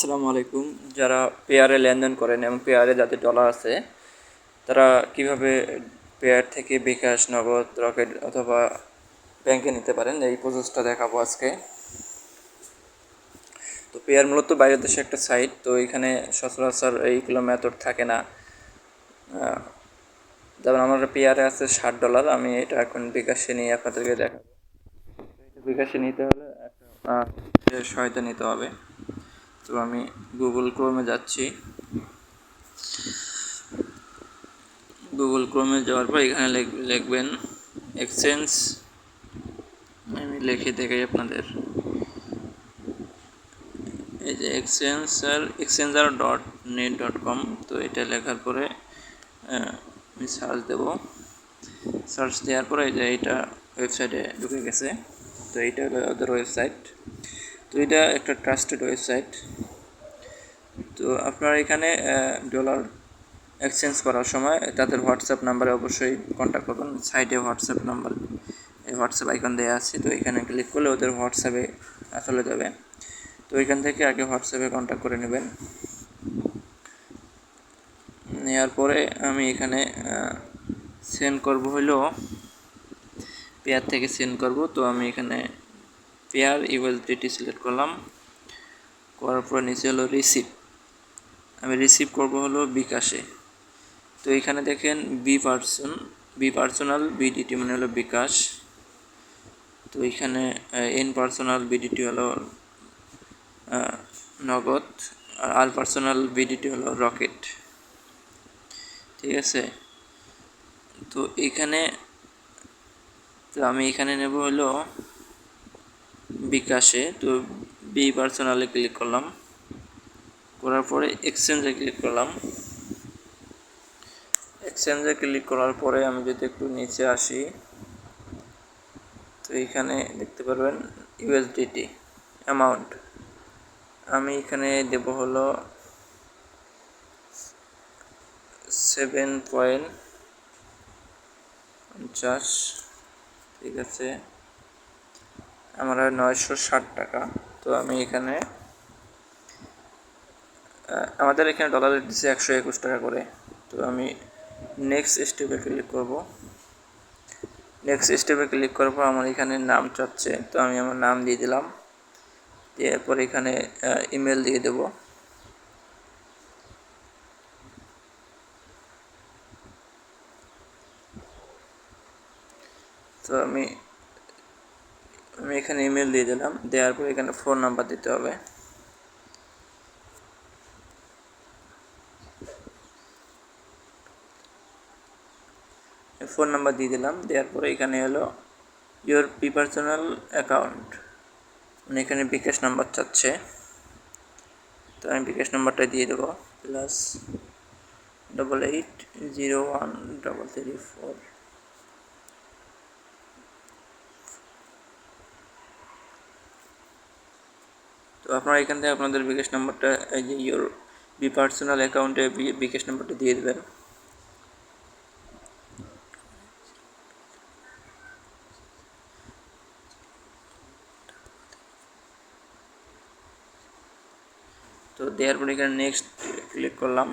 আসসালামু আলাইকুম। যারা পেয়ারে লেনদেন করেন এবং পেয়ারে যাদের ডলার আছে তারা কিভাবে পেয়ার থেকে বিকাশ, নগদ, রকেট অথবা ব্যাংকে নিতে পারেন এই প্রসেসটা দেখাবো আজকে। তো পেয়ার মূলত বাইরের দেশে একটা সাইট, তো এখানে সচরাচর এইগুলো মেথড থাকে না। যেমন আমার পেয়ারে আছে $60, আমি এটা এখন বিকাশে নিয়ে আপনাদেরকে দেখাবো। বিকাশে নিতে হলে একটা সহায়তা নিতে হবে। তো আমি গুগল ক্রোমে যাচ্ছি। গুগল ক্রোমে যাওয়ার পর এখানে লিখবেন এক্সচেঞ্জ। আমি লিখে দেখাই আপনাদের। এই যে exchanger.net.com। তো এটা লেখার পরে আমি সার্চ দেব। সার্চ দেওয়ার পরে এই যে এইটা ওয়েবসাইটে ঢুকে গেছে। তো এইটা হলো ওদের ওয়েবসাইট। তো এটা একটা ট্রাস্টেড ওয়েবসাইট। তো আপনারা এখানে ডলার এক্সচেঞ্জ করার সময় তাদের হোয়াটসঅ্যাপ নাম্বারে অবশ্যই কন্ট্যাক্ট করবেন। সাইটে হোয়াটসঅ্যাপ নাম্বার, হোয়াটসঅ্যাপ আইকন দেওয়া আছে। তো এখানে ক্লিক করলে ওদের হোয়াটসঅ্যাপে চলে যাবে। তো এখান থেকে আগে হোয়াটসঅ্যাপে কন্ট্যাক্ট করে নেবেন। নেওয়ার পরে আমি এখানে সেন্ড করব হলো পেয়ার থেকে সেন্ড করব। তো আমি এখানে পেয়ার ইউএসডিটি সিলেক্ট করলাম। করার পর নিচে হলো রিসিভ। আমি রিসিভ করব হলো বিকাশে। তো এখানে দেখেন বি পার্সোনাল বিডিটি মানে হলো বিকাশ। তো এখানে এন পার্সোনাল বিডিটি হলো নগদ, আর আর পার্সোনাল বিডিটি হলো রকেট। ঠিক আছে। তো আমি এখানে নেব হলো বিকাশে। তো বি পার্সোনালে ক্লিক করলাম, করার পরে এক্সচেঞ্জে ক্লিক করলাম। এক্সচেঞ্জে ক্লিক করার পরে আমি যদি একটু নিচে আসি, তো এখানে দেখতে পারবেন ইউএসডিটি অ্যামাউন্ট। আমি এখানে দেব হলো 7.50। ঠিক আছে, আমার 960 টাকা। তো আমি এখানে আমাদের এখানে ডলারের দিচ্ছে 121 টাকা করে। তো আমি নেক্সট স্টেপে ক্লিক করব। নেক্সট স্টেপে ক্লিক করার পর আমার এখানে নাম চাচ্ছে। তো আমি আমার নাম দিয়ে দিলাম। এরপর এখানে ইমেল দিয়ে দেব। তো আমি এখানে ইমেল দিয়ে দিলাম। দেওয়ার পর এখানে ফোন নাম্বার দিতে হবে। ফোন নাম্বার দিয়ে দিলাম। দেওয়ার পরে এখানে হলো ইওর পার্সোনাল অ্যাকাউন্ট, মানে এখানে বিকাশ নাম্বার চাচ্ছে। তো আমি বিকাশ নাম্বারটা দিয়ে দেবো +88013334। তো আপনারা এখান থেকে আপনাদের বিকাশ নাম্বারটা এই যে ইওর পার্সোনাল অ্যাকাউন্টে বিকাশ নাম্বারটা দিয়ে দেবেন। তো দেওয়ার পরে এখানে নেক্সট ক্লিক করলাম।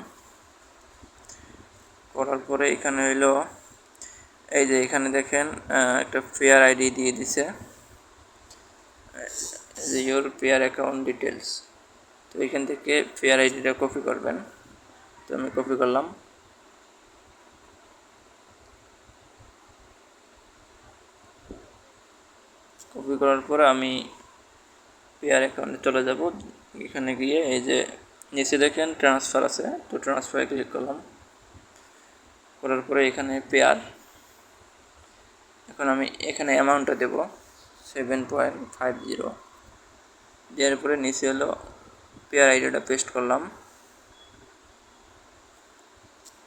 করার পরে এখানে হইলো এই যে এখানে দেখেন একটা পেয়ার আইডি দিয়ে দিছে, যে ইওর পেয়ার অ্যাকাউন্ট ডিটেলস। তো এখান থেকে পেয়ার আইডিটা কপি করবেন। তো আমি কপি করলাম। কপি করার পরে আমি পেয়ার অ্যাকাউন্টে চলে যাব। এখানে গিয়ে এই যে নিচে দেখেন ট্রান্সফার আছে, তো ট্রান্সফারে ক্লিক করলাম। করার পরে এখানে পেয়ার, এখন আমি এখানে অ্যামাউন্টটা দেব 7.50। দেওয়ার পরে নিচে হলো পেয়ার আইডিটা পেস্ট করলাম।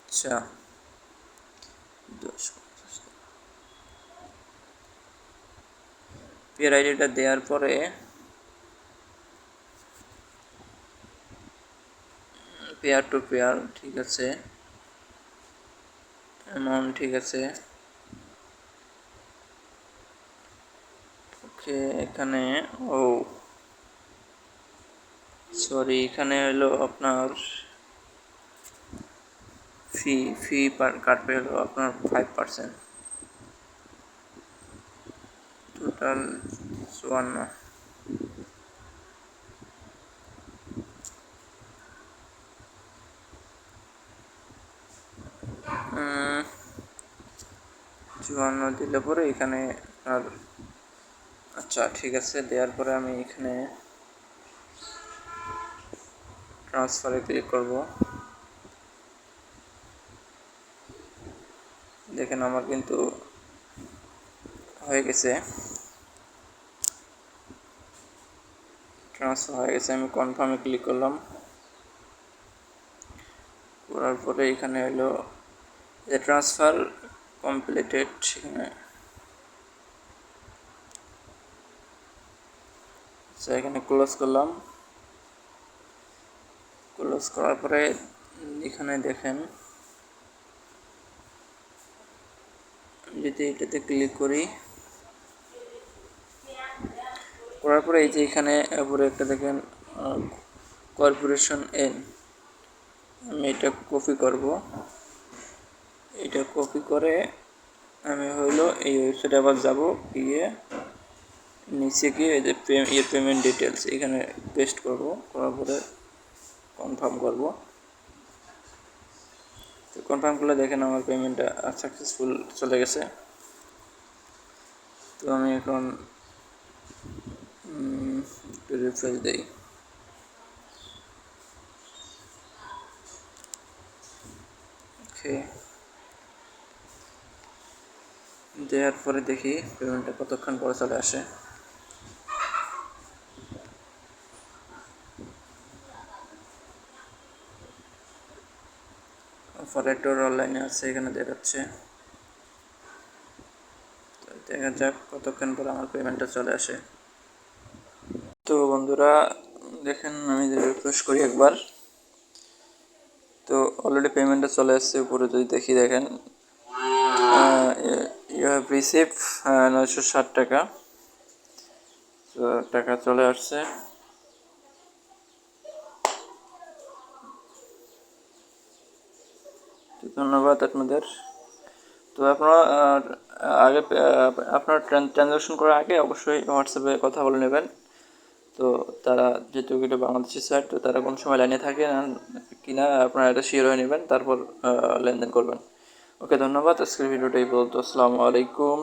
আচ্ছা, পেয়ার আইডিটা দেওয়ার পরে পেয়ার টু পেয়ার ঠিক আছে, অ্যামাউন্ট ঠিক আছে। ওকে, এখানে সরি, এখানে হলো আপনার ফি কাটবে হলো আপনার 5%, টোটাল 54। 54 দিলে পরে এখানে আর আচ্ছা ঠিক আছে, দেওয়ার পরে আমি এখানে ট্রান্সফারে ক্লিক করব। দেখেন আমার কিন্তু হয়ে গেছে, ট্রান্সফার হয়ে গেছে। আমি কনফার্মে ক্লিক করলাম, করার পরে এখানে হলো যে ট্রান্সফার কমপ্লিটেড, এখানে এখানে ক্লোজ করলাম। ক্লোজ করার পরে এখানে দেখেন যদি এটাতে ক্লিক করি, করার পরে এই যে এখানে উপরে একটা দেখেন কর্পোরেশন এন, আমি এটা কপি করব। এটা কপি করে আমি হইলো এই ওয়েবসাইটে আবার যাব, গিয়ে নিচে গিয়ে এই যে পেমেন্ট ডিটেলস এখানে পেস্ট করব, করার পরে কনফার্ম করব। তো কনফার্ম করলে দেখেন আমার পেমেন্টটা সাকসেসফুল চলে গেছে। তো আমি এখন একটু রিফ্রেশ দিই। ওকে, দেওয়ার পরে দেখি পেমেন্টটা কতক্ষণ পরে চলে আসে। অপারেটর অনলাইনে আছে, এখানে দেখাচ্ছে। দেখা যাক কতক্ষণ পরে আমার পেমেন্টটা চলে আসে। তো বন্ধুরা দেখেন, আমি যদি রিফ্রেশ করি একবার, তো অলরেডি পেমেন্টটা চলে আসছে। উপরে যদি দেখি দেখেন ইউ হ্যাভ রিসিভ 960 টাকা, তো টাকা চলে আসছে। ধন্যবাদ আপনাদের। তো আপনারা আগে আপনার ট্রানজাকশন করার আগে অবশ্যই হোয়াটসঅ্যাপে কথা বলে নেবেন। তো তারা যেহেতু এটা বাংলাদেশি সাইট, তো তারা কোন সময় লাইনে থাকে না কিনা আপনারা এটা শিওর হয়ে নেবেন, তারপর লেনদেন করবেন। ওকে, ধন্যবাদ। আজকের ভিডিওটা এই পর্যন্ত। আসসালামু আলাইকুম।